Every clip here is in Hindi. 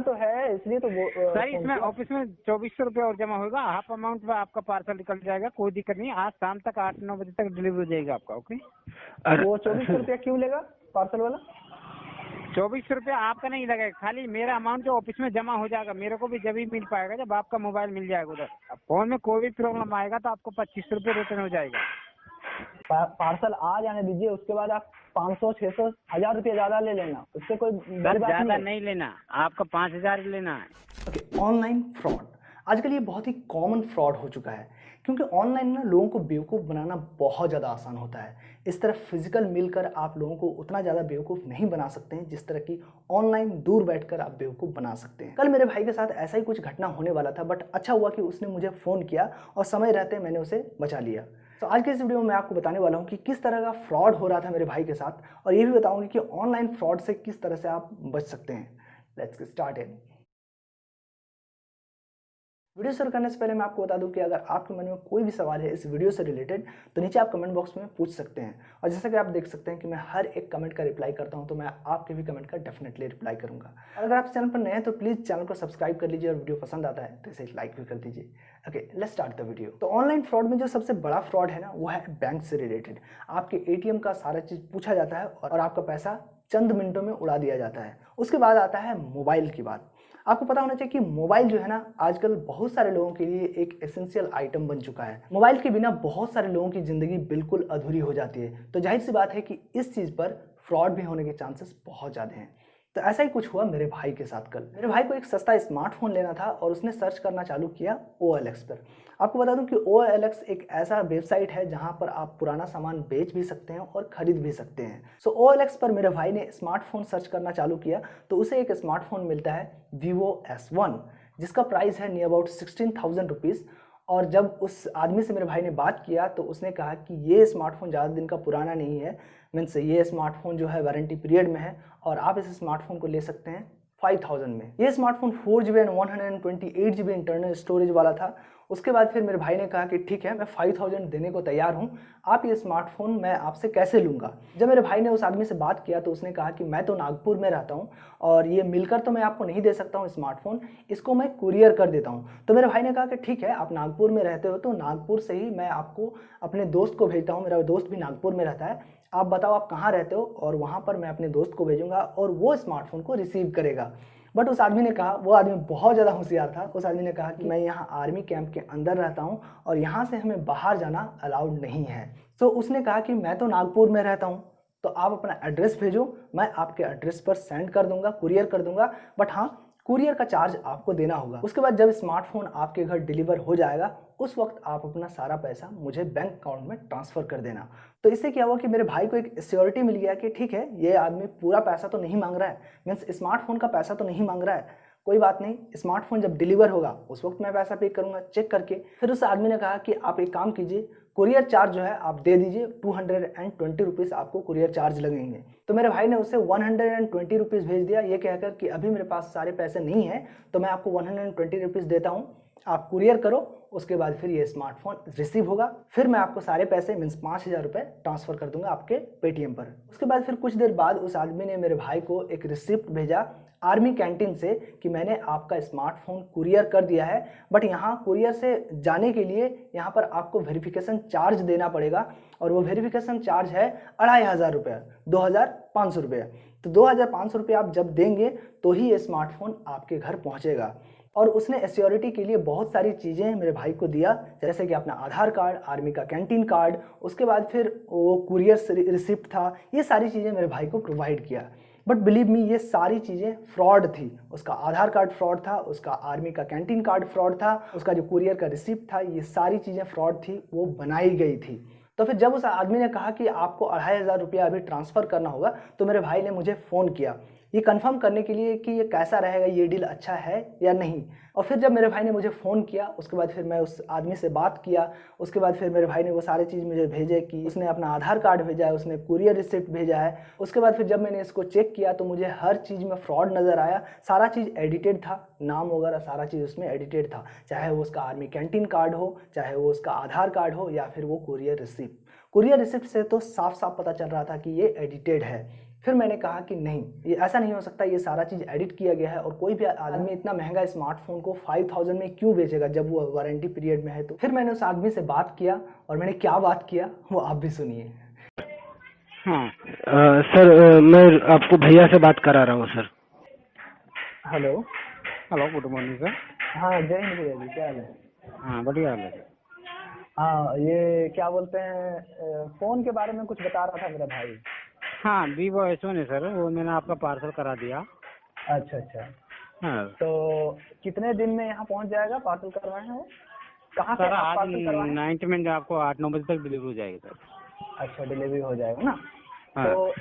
तो है, इसलिए तो सर फोन इसमें किया। ऑफिस में 2400 रुपये और जमा होगा, हाफ अमाउंट में आपका पार्सल निकल जाएगा, कोई दिक्कत नहीं। आज शाम तक 8-9 बजे तक डिलीवरी हो जाएगा आपका। ओके। वो 2400 रुपया क्यों लेगा पार्सल वाला? 2400 रुपया आपका नहीं लगेगा, खाली मेरा अमाउंट जो ऑफिस में जमा हो जाएगा। मेरे को भी जब ही मिल पाएगा जब आपका मोबाइल मिल जाएगा उधर। अब फोन में कोई भी प्रॉब्लम आएगा तो आपको 2500 रुपये रिटर्न हो जाएगा। पार्सल आ जाने दीजिए, उसके बाद आप 500, 600, 1000 रुपया ज्यादा ले लेना, उससे कोई बड़ी सर बात ज्यादा नहीं नहीं लेना, आपका 5000 लेना है। ओके, ऑनलाइन फ्रॉड आजकल ये बहुत ही कॉमन फ्रॉड हो चुका है, क्योंकि ऑनलाइन ना लोगों को बेवकूफ़ बनाना बहुत ज़्यादा आसान होता है। इस तरह फिजिकल मिलकर आप लोगों को उतना ज़्यादा बेवकूफ़ नहीं बना सकते हैं जिस तरह की ऑनलाइन दूर बैठकर आप बेवकूफ़ बना सकते हैं। कल मेरे भाई के साथ ऐसा ही कुछ घटना होने वाला था, बट अच्छा हुआ कि उसने मुझे फ़ोन किया और समय रहते मैंने उसे बचा लिया। तो आज के इस वीडियो में मैं आपको बताने वाला हूँ कि किस तरह का फ्रॉड हो रहा था मेरे भाई के साथ, और ये भी बताऊँगी कि ऑनलाइन फ्रॉड से किस तरह से आप बच सकते हैं। Let's get started. वीडियो शुरू करने से पहले मैं आपको बता दूं कि अगर आपके मन में कोई भी सवाल है इस वीडियो से रिलेटेड तो नीचे आप कमेंट बॉक्स में पूछ सकते हैं, और जैसा कि आप देख सकते हैं कि मैं हर एक कमेंट का रिप्लाई करता हूं, तो मैं आपके भी कमेंट का डेफिनेटली रिप्लाई करूंगा। और अगर आप चैनल पर नए हैं तो प्लीज़ चैनल को सब्सक्राइब कर लीजिए, और वीडियो पसंद आता है तो इसे लाइक भी कर दीजिए। Okay, let's start the video. तो ऑनलाइन फ्रॉड में जो सबसे बड़ा फ्रॉड है ना, वो है बैंक से रिलेटेड। आपके ATM का सारा चीज़ पूछा जाता है और आपका पैसा चंद मिनटों में उड़ा दिया जाता है। उसके बाद आता है मोबाइल की बात। आपको पता होना चाहिए कि मोबाइल जो है ना, आजकल बहुत सारे लोगों के लिए एक एसेंशियल आइटम बन चुका है। मोबाइल के बिना बहुत सारे लोगों की ज़िंदगी बिल्कुल अधूरी हो जाती है। तो जाहिर सी बात है कि इस चीज़ पर फ्रॉड भी होने के चांसेस बहुत ज़्यादा हैं। तो ऐसा ही कुछ हुआ मेरे भाई के साथ कल। मेरे भाई को एक सस्ता स्मार्टफोन लेना था और उसने सर्च करना चालू किया OLX पर। आपको बता दूं कि OLX एक ऐसा वेबसाइट है जहां पर आप पुराना सामान बेच भी सकते हैं और खरीद भी सकते हैं। सो OLX पर मेरे भाई ने स्मार्टफोन सर्च करना चालू किया तो उसे एक स्मार्टफोन मिलता है Vivo S1, जिसका प्राइस है नियर अबाउट 16,000 रुपीज़। और जब उस आदमी से मेरे भाई ने बात किया तो उसने कहा कि ये स्मार्टफोन ज़्यादा दिन का पुराना नहीं है, मीन्स ये स्मार्टफोन जो है वारंटी पीरियड में है और आप इस स्मार्टफोन को ले सकते हैं 5000 में। ये smartphone 4GB and 128GB internal storage वाला था। उसके बाद फिर मेरे भाई ने कहा कि ठीक है, मैं 5000 देने को तैयार हूँ, आप ये स्मार्टफोन मैं आपसे कैसे लूँगा। जब मेरे भाई ने उस आदमी से बात किया तो उसने कहा कि मैं तो नागपुर में रहता हूँ और ये मिलकर तो मैं आपको नहीं दे सकता हूँ स्मार्टफोन, इसको मैं कुरियर कर देता हूँ। तो मेरे भाई ने कहा कि ठीक है, आप नागपुर में रहते हो तो नागपुर से ही मैं आपको अपने दोस्त को भेजता हूँ, मेरा दोस्त भी नागपुर में रहता है, आप बताओ आप कहाँ रहते हो और वहाँ पर मैं अपने दोस्त को भेजूंगा और वो स्मार्टफोन को रिसीव करेगा। बट उस आदमी ने कहा, वो आदमी बहुत ज़्यादा होशियार था, उस आदमी ने कहा कि मैं यहाँ आर्मी कैंप के अंदर रहता हूँ और यहाँ से हमें बाहर जाना अलाउड नहीं है। तो उसने कहा कि मैं तो नागपुर में रहता हूँ, तो आप अपना एड्रेस भेजो, मैं आपके एड्रेस पर सेंड कर दूंगा, कुरियर कर दूंगा, बट हाँ कुरियर का चार्ज आपको देना होगा। उसके बाद जब स्मार्टफोन आपके घर डिलीवर हो जाएगा उस वक्त आप अपना सारा पैसा मुझे बैंक अकाउंट में ट्रांसफ़र कर देना। तो इससे क्या हुआ कि मेरे भाई को एक सिक्योरिटी मिल गया कि ठीक है, ये आदमी पूरा पैसा तो नहीं मांग रहा है, मीन्स स्मार्टफोन का पैसा तो नहीं मांग रहा है, कोई बात नहीं, स्मार्टफोन जब डिलीवर होगा उस वक्त मैं पैसा पे करूंगा चेक करके। फिर उस आदमी ने कहा कि आप एक काम कीजिए, कुरियर चार्ज जो है आप दे दीजिए, 220 रुपीज़ आपको कुरियर चार्ज लगेंगे। तो मेरे भाई ने उसे 120 रुपीज़ भेज दिया, ये कहकर कि अभी मेरे पास सारे पैसे नहीं हैं तो मैं आपको 120 रुपीज़ देता हूँ, आप कुरियर करो, उसके बाद फिर ये स्मार्टफोन रिसीव होगा, फिर मैं आपको सारे पैसे मीन्स 5000 रुपये ट्रांसफ़र कर दूंगा आपके पेटीएम पर। उसके बाद फिर कुछ देर बाद उस आदमी ने मेरे भाई को एक रिसिप्ट भेजा आर्मी कैंटीन से कि मैंने आपका स्मार्टफोन कुरियर कर दिया है, बट यहाँ कुरियर से जाने के लिए यहाँ पर आपको वेरिफिकेशन चार्ज देना पड़ेगा और वो वेरिफिकेशन चार्ज है 2500 रुपये, 2500 रुपये। तो 2500 रुपये आप जब देंगे तो ही ये स्मार्टफोन आपके घर पहुँचेगा। और उसने एश्योरिटी के लिए बहुत सारी चीज़ें मेरे भाई को दिया, जैसे कि अपना आधार कार्ड, आर्मी का कैंटीन कार्ड, उसके बाद फिर वो कुरियर रिसिप्ट था, ये सारी चीज़ें मेरे भाई को प्रोवाइड किया। बट बिलीव मी, ये सारी चीज़ें फ्रॉड थी। उसका आधार कार्ड फ्रॉड था, उसका आर्मी का कैंटीन कार्ड फ्रॉड था, उसका जो कुरियर का रिसिप्ट था, ये सारी चीज़ें फ्रॉड थी, वो बनाई गई थी। तो फिर जब उस आदमी ने कहा कि आपको 2500 रुपया अभी ट्रांसफ़र करना होगा तो मेरे भाई ने मुझे फ़ोन किया ये कंफर्म करने के लिए कि ये कैसा रहेगा, ये डील अच्छा है या नहीं। और फिर जब मेरे भाई ने मुझे फ़ोन किया उसके बाद फिर मैं उस आदमी से बात किया, उसके बाद फिर मेरे भाई ने वो सारी चीज़ मुझे भेजे कि उसने अपना आधार कार्ड भेजा है, उसने कुरियर रिसिप्ट भेजा है। उसके बाद फिर जब मैंने इसको चेक किया तो मुझे हर चीज़ में फ्रॉड नज़र आया, सारा चीज़ एडिटेड था, नाम वगैरह सारा चीज़ उसमें एडिटेड था, चाहे वो उसका आर्मी कैंटीन कार्ड हो, चाहे वो उसका आधार कार्ड हो या फिर वो कुरियर रिसिप्ट। कुरियर रिसिप्ट से तो साफ साफ पता चल रहा था कि ये एडिटेड है। फिर मैंने कहा कि नहीं, ये ऐसा नहीं हो सकता, ये सारा चीज़ एडिट किया गया है और कोई भी आदमी इतना महंगा स्मार्टफोन को 5000 में क्यों बेचेगा जब वो वारंटी पीरियड में है। तो फिर मैंने उस आदमी से बात किया और मैंने क्या बात किया वो आप भी सुनिए। हाँ सर मैं आपको भैया से बात करा रहा हूँ sir. Hello. Hello, good morning sir. हाँ जय हिंद भैया जी, क्या हाल है? हाँ बढ़िया हाल है सर। हाँ ये क्या बोलते हैं, फोन के बारे में कुछ बता रहा था मेरा भाई। हाँ वीवो S1 है सर, वो मैंने आपका पार्सल करा दिया। अच्छा अच्छा, हाँ तो कितने दिन में यहाँ पहुँच जाएगा? पार्सल करवाए हैं वो? कहाँ से सर, आप आज पार्सल करवाए हैं? नाइट में आपको 8-9 बजे तक डिलीवरी हो जाएगी सर। अच्छा, डिलीवरी हो जाएगा ना? हाँ। तो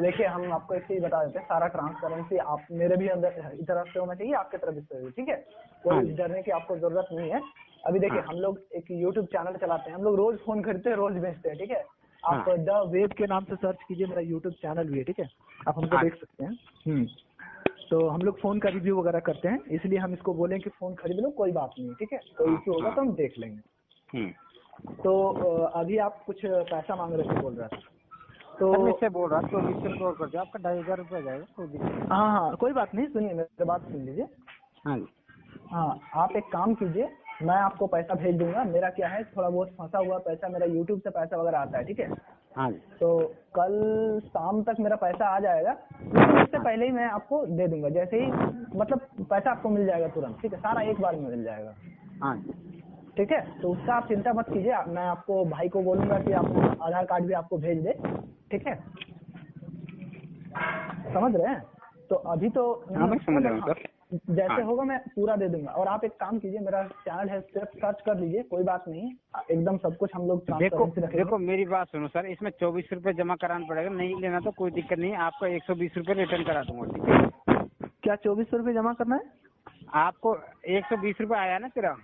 देखिए हम आपको एक चीज बता देते हैं, सारा ट्रांसपेरेंसी आप मेरे भी अंदर की तरफ से होना चाहिए, आपके तरफ से भी, ठीक है? हाँ कोई डरने की आपको जरूरत नहीं है। अभी देखिए हाँ। हम लोग एक यूट्यूब चैनल चलाते हैं, हम लोग रोज फोन खरीदते हैं, रोज बेचते हैं, ठीक है? आप हाँ। द वेब के नाम से सर्च कीजिए, मेरा यूट्यूब चैनल भी है, ठीक है? आप हमको हाँ। देख सकते हैं। तो हम लोग फोन का रिव्यू वगैरह करते हैं, इसलिए हम इसको बोलें कि फोन खरीद लो, कोई बात नहीं है, ठीक है? कोई इश्यू होगा तो हम देख लेंगे। तो अभी आप कुछ पैसा मांग रहे थे, बोल रहा था तो सर मैं इससे बोल रहा तो 20 रुपये और कर दो, आपका 2500 रुपये जाएगा, कोई दिक्कत नहीं। हाँ हाँ कोई बात नहीं, सुनिए मेरी बात सुन लीजिए। हाँ जी। हाँ आप एक काम कीजिए, मैं आपको पैसा भेज दूंगा। मेरा क्या है, थोड़ा बहुत फंसा हुआ पैसा, मेरा यूट्यूब से पैसा वगैरह आता है, ठीक है? हाँ जी। तो कल शाम तक मेरा पैसा आ जाएगा, लेकिन उससे पहले ही मैं आपको दे दूंगा। जैसे ही मतलब पैसा आपको मिल जाएगा तुरंत, ठीक है? सारा एक बार में मिल जाएगा, हाँ जी। ठीक है? तो उसका आप चिंता मत कीजिए, मैं आपको भाई को बोलूंगा कि आप आधार कार्ड भी आपको भेज दे, ठीक है? समझ रहे हैं? तो अभी तो हाँ मैं समझ रहा हूँ सर। जैसे हाँ। होगा मैं पूरा दे दूंगा। और आप एक काम कीजिए, मेरा चैनल है, सिर्फ सर्च कर लीजिए, कोई बात नहीं, एकदम सब कुछ हम लोग देखो ट्रांसपेरेंसी रखेंगे। देखो मेरी बात सुनो सर, इसमें 24 रुपये जमा कराना पड़ेगा, नहीं लेना तो कोई दिक्कत नहीं, आपका 120 रुपये रिटर्न करा दूंगा, ठीक है? क्या 2400 रुपये जमा करना है? आपको 120 रुपये आया ना तेरा,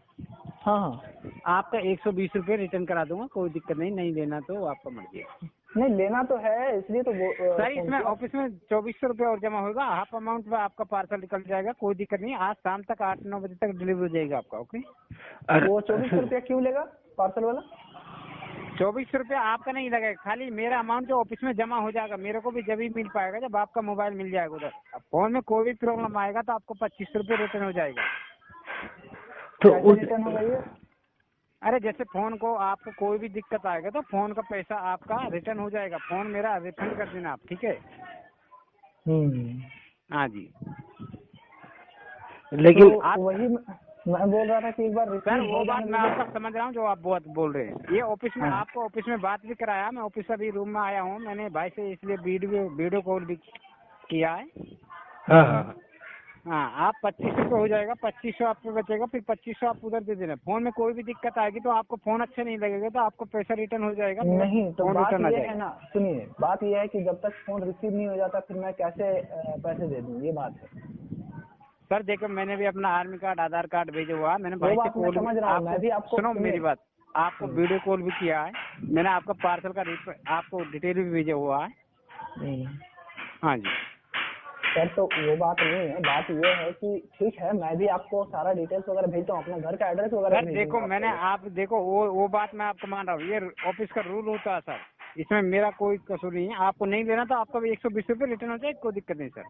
हाँ हाँ, आपका 120 रुपये रिटर्न करा दूंगा, कोई दिक्कत नहीं, नहीं लेना तो आपका मर्जी है। नहीं लेना तो है, इसलिए तो वो सर इसमें ऑफिस में 2400 रुपये और जमा होगा, हाफ अमाउंट में आपका पार्सल निकल जाएगा, कोई दिक्कत नहीं, आज शाम तक 8-9 बजे तक डिलीवरी हो जाएगा आपका। ओके? वो 2400 रुपया क्यों लेगा पार्सल वाला? 24 रुपये आपका नहीं लगेगा, खाली मेरा अमाउंट जो ऑफिस में जमा हो जाएगा, मेरे को भी जब ही मिल पाएगा जब आपका मोबाइल मिल जाएगा उधर। अब फोन में कोई भी प्रॉब्लम आएगा तो आपको 25 रुपये रिटर्न हो जाएगा। तो रिटर्न होगा ये? अरे जैसे फोन को आपको कोई भी दिक्कत आएगा तो फोन का पैसा आपका रिटर्न हो जाएगा, फोन मेरा रिफंड कर देना आप, ठीक है? हाँ जी। लेकिन तो वही मैं बोल रहा था कि एक बार सर रिसीव वो हो बात जाने मैं दीजिए। आपका समझ रहा हूँ जो आप बोल रहे हैं, ये ऑफिस में हाँ। आपको ऑफिस में बात भी कराया, मैं ऑफिस अभी रूम में आया हूँ, मैंने भाई से इसलिए वीडियो कॉल भी किया है। हाँ हाँ हाँ आप 25 रुपये हो जाएगा, 2500 आपको बचेगा, फिर 2500 आप उधर दे देना। फोन में कोई भी दिक्कत आएगी तो आपको फोन अच्छा नहीं लगेगा तो आपको पैसा रिटर्न हो जाएगा। नहीं तो फोन बात रिटर्न आ ये जाएगा। है ना, सुनिए बात ये है कि जब तक फोन रिसीव नहीं हो जाता फिर मैं कैसे पैसे दे दूं, ये बात है। सर देखो मैंने भी अपना आर्मी कार्ड, आधार कार्ड भेजा हुआ, मैंने वो भाई से बात मैं समझ रहा हूँ, मैं भी आपको सुनो सुनिए। मेरी बात, आपको वीडियो कॉल भी किया है, मैंने आपका पार्सल का आपको डिटेल भी भेजा हुआ है। हाँ जी सर तो वो बात नहीं है, बात ये है कि ठीक है मैं भी आपको सारा डिटेल्स वगैरह भेजता हूँ, अपना घर का एड्रेस वगैरह सर भेज देखो दूंगा मैंने आपको। आप देखो वो बात मैं आपको मान रहा हूँ, ये ऑफिस का रूल होता है सर, इसमें मेरा कोई कसूर नहीं है। आपको नहीं लेना तो आपका भी 120 रुपये रिटर्न हो जाए, कोई दिक्कत नहीं सर।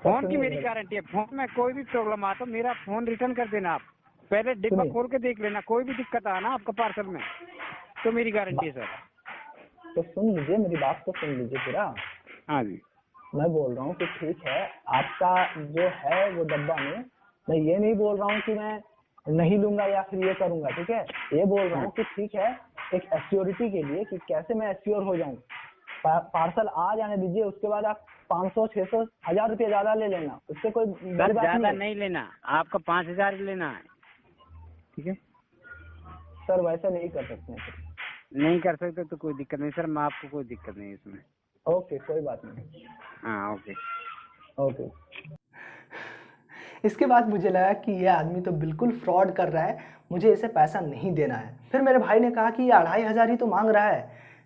फोन की मेरी गारंटी है, फोन में कोई भी प्रॉब्लम आता तो मेरा फोन रिटर्न कर देना आप, पहले डिब्बा सुनिए। खोल के देख लेना, कोई भी दिक्कत आना आपका पार्सल में तो मेरी गारंटी है सर। तो सुन लीजिए मेरी बात, तो सुन लीजिए पूरा। हाँ जी मैं बोल रहा हूँ कि ठीक है आपका जो है वो डब्बा में, मैं ये नहीं बोल रहा हूँ कि मैं नहीं लूंगा या फिर ये करूंगा, ठीक है? ये बोल रहा हूँ कि ठीक है एक एश्योरिटी के लिए कि कैसे मैं एश्योर हो जाऊँ। पार्सल आ जाने दीजिए, उसके बाद आप 500, 600, 1000 रुपये ज्यादा ले लेना, उससे कोई बड़ी सर बात ज्यादा नहीं। नहीं लेना, आपका 5000 लेना है, ठीक है? सर वैसे नहीं कर सकते हैं सर। नहीं कर सकते तो कोई दिक्कत नहीं सर, मैं आपको कोई दिक्कत नहीं इसमें। ओके कोई बात नहीं। हाँ ओके ओके। इसके बाद मुझे लगा कि ये आदमी तो बिल्कुल फ्रॉड कर रहा है, मुझे इसे पैसा नहीं देना है। फिर मेरे भाई ने कहा कि ये 2500 ही तो मांग रहा है,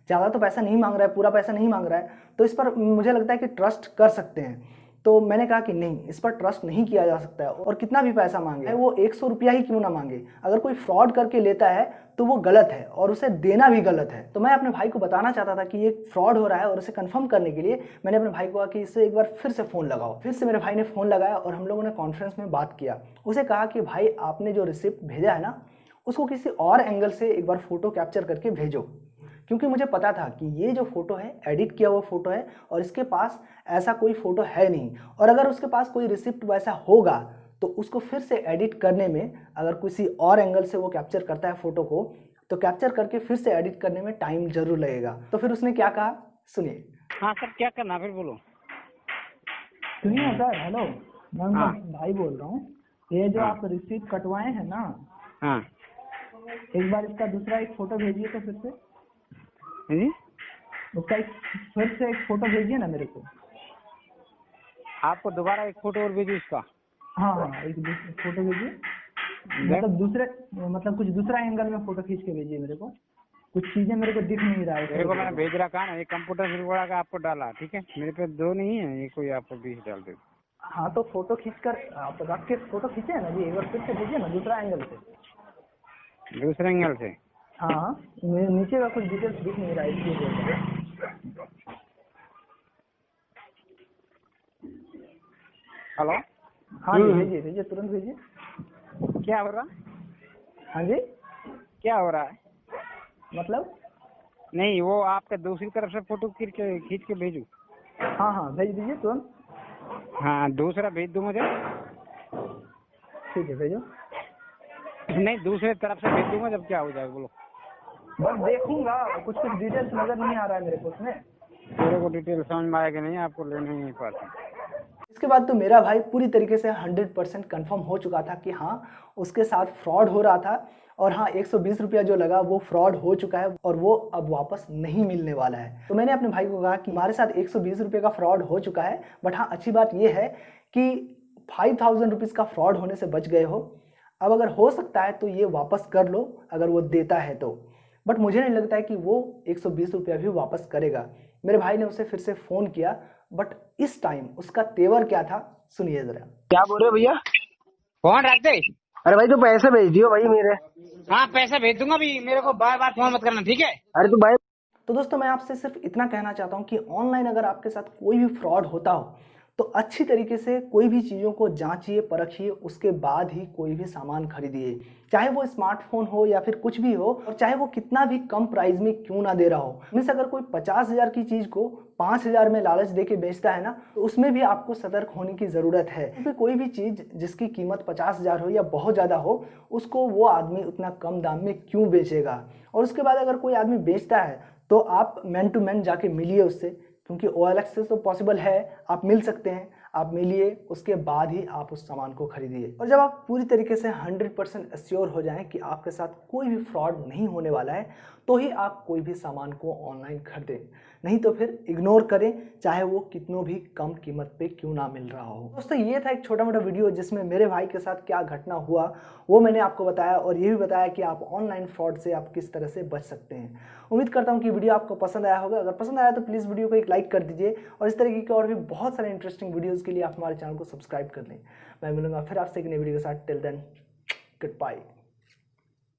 ज़्यादा तो पैसा नहीं मांग रहा है, पूरा पैसा नहीं मांग रहा है, तो इस पर मुझे लगता है कि ट्रस्ट कर सकते हैं। तो मैंने कहा कि नहीं, इस पर ट्रस्ट नहीं किया जा सकता है, और कितना भी पैसा मांगे, वो 100 रुपया ही क्यों ना मांगे, अगर कोई फ्रॉड करके लेता है तो वो गलत है और उसे देना भी गलत है। तो मैं अपने भाई को बताना चाहता था कि ये फ्रॉड हो रहा है, और उसे कंफर्म करने के लिए मैंने अपने भाई को कहा कि इससे एक बार फिर से फ़ोन लगाओ। फिर से मेरे भाई ने फ़ोन लगाया और हम लोगों ने कॉन्फ्रेंस में बात किया। उसे कहा कि भाई आपने जो रिसिप्ट भेजा है ना, उसको किसी और एंगल से एक बार फ़ोटो कैप्चर करके भेजो, क्योंकि मुझे पता था कि ये जो फ़ोटो है एडिट किया हुआ फ़ोटो है और इसके पास ऐसा कोई फ़ोटो है नहीं, और अगर उसके पास कोई रिसिप्ट वैसा होगा तो उसको फिर से एडिट करने में, अगर किसी और एंगल से वो कैप्चर करता है फ़ोटो को, तो कैप्चर करके फिर से एडिट करने में टाइम जरूर लगेगा। तो फिर उसने क्या कहा, सुनिए। हाँ सर, क्या करना फिर बोलो। सुनिए सर, हेलो, मैं हाँ। उनका भाई बोल रहा हूँ। ये जो हाँ। आप रिसीप्ट कटवाए हैं ना, हाँ एक बार इसका दूसरा एक फोटो भेजिए तो फिर से जी, उसका फिर से एक फोटो भेजिए ना मेरे को। आपको दोबारा एक फोटो और भेजू इसका? हाँ हाँ, एक फोटो भेजिए, मतलब कुछ दूसरा एंगल में फोटो खींच के भेजिए मेरे को। कुछ चीजें मेरे को दिख नहीं रहा है। मेरे को मैंने भेज रखा ना, ये कंप्यूटर से उड़ा का आपको डाला, ठीक है। मेरे पे 2 नहीं है, ये कोई आपको 20 डाल दे। हाँ, तो फोटो खींचकर आप रख के फोटो खींचे है ना जी, एक बार फिर से भेजिए ना दूसरा एंगल से। दूसरे एंगल से? हाँ, मेरे नीचे का कुछ डिटेल्स दिख नहीं रहा है इसलिए बोल रहा हूँ। हेलो। हाँ जी, भेजिए भेजिए, तुरंत भेजिए। क्या हो रहा? हाँ जी, क्या हो रहा है? मतलब? नहीं, वो आपके दूसरी तरफ से फोटो खींच के भेजू? हाँ हाँ, भेज दीजिए तुरंत। हाँ, दूसरा भेज दूँ मुझे? ठीक है, भेजो। नहीं, दूसरे तरफ से भेज दूंगा, जब क्या हो जाएगा बोलो। बस देखूंगा, कुछ कुछ डिटेल्स नजर नहीं आ रहा है मेरे को उसमें। मेरे को डिटेल समझ में आया कि नहीं, आपको लेने ही नहीं पाता। इसके बाद तो मेरा भाई पूरी तरीके से 100% कन्फर्म हो चुका था कि हाँ, उसके साथ फ्रॉड हो रहा था, और हाँ, 120 रुपया जो लगा वो फ्रॉड हो चुका है और वो अब वापस नहीं मिलने वाला है। तो मैंने अपने भाई को कहा कि हमारे साथ 120 रुपये का फ्रॉड हो चुका है, बट हाँ, अच्छी बात ये है कि 5000 रुपीज़ का फ्रॉड होने से बच गए हो। अब अगर हो सकता है तो ये वापस कर लो, अगर वो देता है तो। बट मुझे नहीं लगता है कि वो 120 रुपया भी वापस करेगा। मेरे भाई ने उसे फिर से फ़ोन किया, बट इस टाइम उसका तेवर क्या था, सुनिए जरा। क्या बोल रहे हो भैया? फोन रख दे। अरे भाई तो पैसे भेज दियो भाई मेरे। हाँ, पैसे भेज दूंगा भी, मेरे को बार बार फोन मत करना, ठीक है? अरे तो भाई, तो दोस्तों, मैं आपसे सिर्फ इतना कहना चाहता हूँ कि ऑनलाइन अगर आपके साथ कोई भी फ्रॉड होता हो तो अच्छी तरीके से कोई भी चीज़ों को जांचिए, परखिए, उसके बाद ही कोई भी सामान खरीदिए। चाहे वो स्मार्टफोन हो या फिर कुछ भी हो, और चाहे वो कितना भी कम प्राइस में क्यों ना दे रहा हो। मीन्स अगर कोई 50,000 की चीज़ को 5,000 में लालच दे के बेचता है ना, तो उसमें भी आपको सतर्क होने की ज़रूरत है, क्योंकि कोई भी चीज़ जिसकी कीमत 50,000 हो या बहुत ज़्यादा हो, उसको वो आदमी उतना कम दाम में क्यों बेचेगा। और उसके बाद अगर कोई आदमी बेचता है तो आप मैन टू मैन जाके मिलिए उससे, क्योंकि OLX से तो पॉसिबल है, आप मिल सकते हैं, आप मिलिए, उसके बाद ही आप उस सामान को खरीदिए। और जब आप पूरी तरीके से 100% एश्योर हो जाएं कि आपके साथ कोई भी फ्रॉड नहीं होने वाला है, तो ही आप कोई भी सामान को ऑनलाइन खरीदें, नहीं तो फिर इग्नोर करें, चाहे वो कितनों भी कम कीमत पे क्यों ना मिल रहा हो। दोस्तों, ये था एक छोटा मोटा वीडियो जिसमें मेरे भाई के साथ क्या घटना हुआ वो मैंने आपको बताया, और ये भी बताया कि आप ऑनलाइन फ्रॉड से आप किस तरह से बच सकते हैं। उम्मीद करता हूँ कि वीडियो आपको पसंद आया होगा। अगर पसंद आया तो प्लीज़ वीडियो को एक लाइक कर दीजिए, और इस तरीके के और भी बहुत सारे इंटरेस्टिंग वीडियोज़ के लिए आप हमारे चैनल को सब्सक्राइब कर लें। मैं मिलूंगा फिर आपसे एक नई वीडियो के साथ। Till then, good bye.